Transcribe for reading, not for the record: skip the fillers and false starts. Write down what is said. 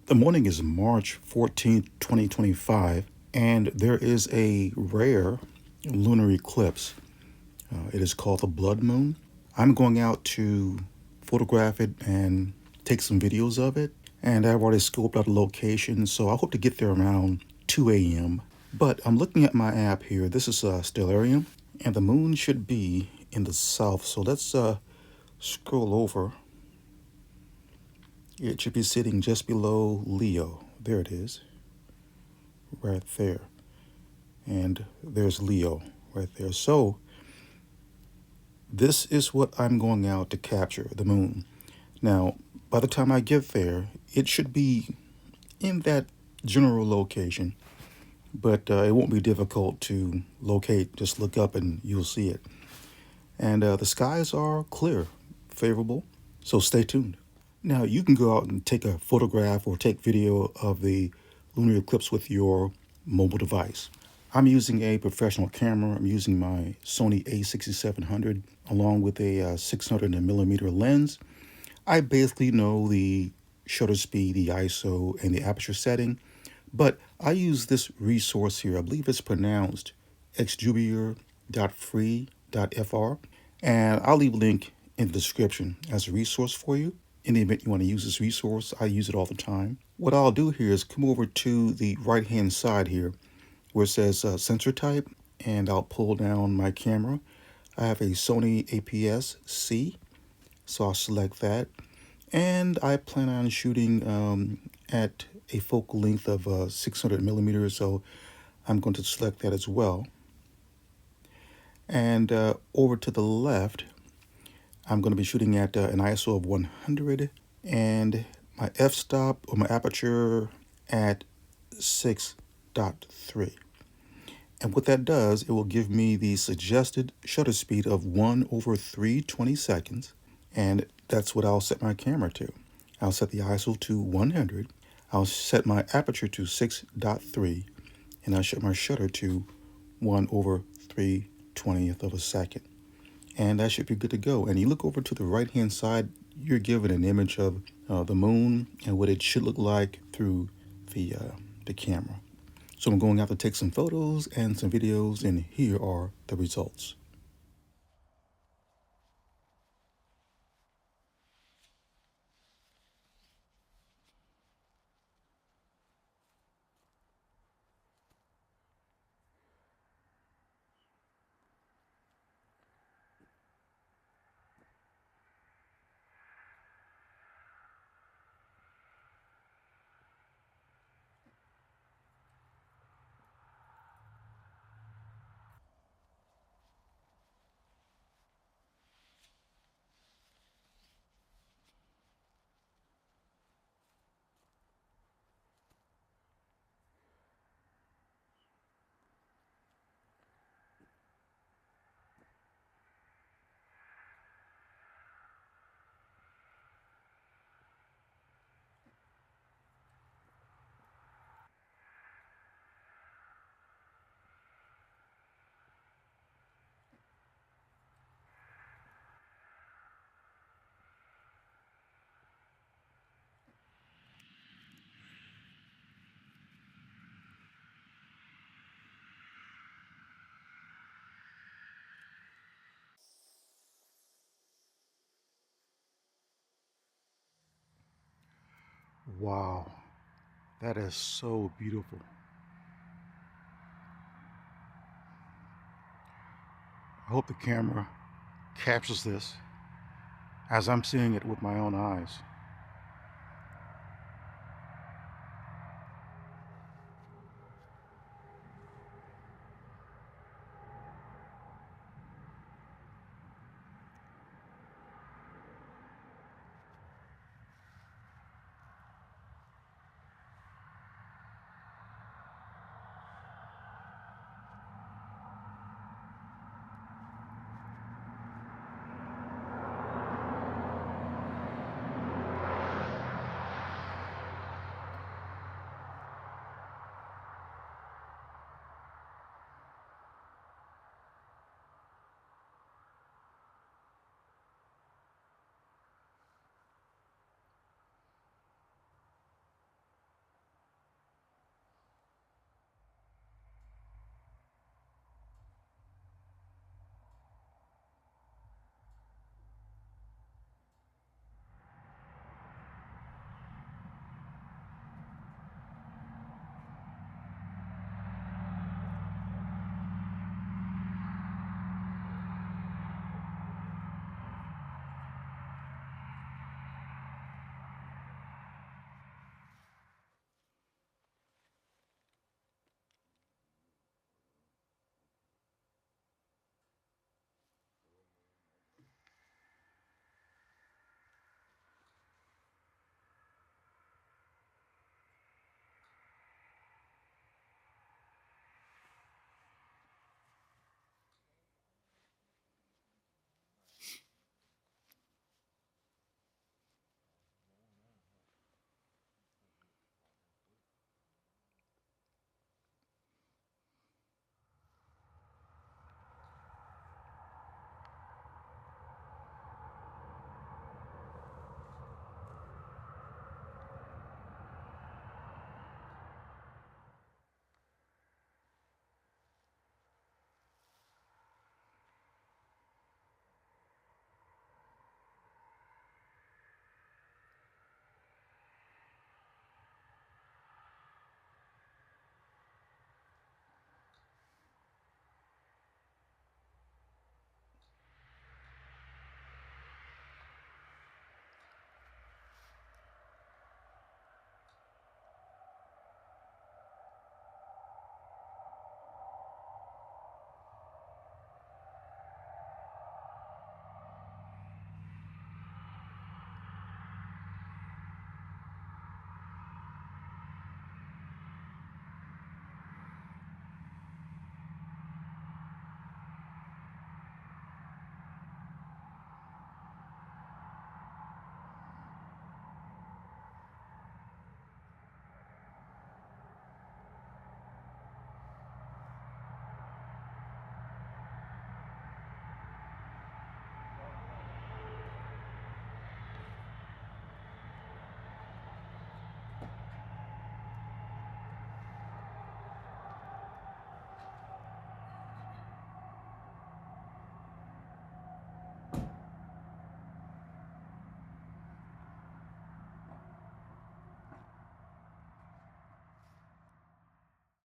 The morning is March 14th, 2025, and there is a rare lunar eclipse. It is called the blood moon. I'm going out to photograph it and take some videos of it, and I've already scoped out the location, so I hope to get there around 2 a.m. But I'm looking at my app here. This is Stellarium, and the moon should be in the south, so let's scroll over. It should be sitting just below Leo. There it is, right there. And there's Leo right there. So this is what I'm going out to capture, the moon. Now, by the time I get there, it should be in that general location, but it won't be difficult to locate. Just look up and you'll see it. And the skies are clear, favorable, so stay tuned. Now, you can go out and take a photograph or take video of the lunar eclipse with your mobile device. I'm using a professional camera. I'm using my Sony a6700 along with a 600mm lens. I basically know the shutter speed, the ISO, and the aperture setting, but I use this resource here. I believe it's pronounced xjubier.free.fr, and I'll leave a link in the description as a resource for you. In the event you want to use this resource, I use it all the time. What I'll do here is come over to the right-hand side here where it says sensor type, and I'll pull down my camera. I have a Sony APS-C, so I'll select that. And I plan on shooting at a focal length of 600mm, so I'm going to select that as well. And over to the left, I'm going to be shooting at an ISO of 100 and my f-stop or my aperture at 6.3. And what that does, it will give me the suggested shutter speed of 1/320 seconds. And that's what I'll set my camera to. I'll set the ISO to 100. I'll set my aperture to 6.3. And I'll set my shutter to 1/320th of a second. And that should be good to go. And you look over to the right-hand side, you're given an image of the moon and what it should look like through the camera. So I'm going out to take some photos and some videos, and here are the results. Wow, that is so beautiful. I hope the camera captures this as I'm seeing it with my own eyes.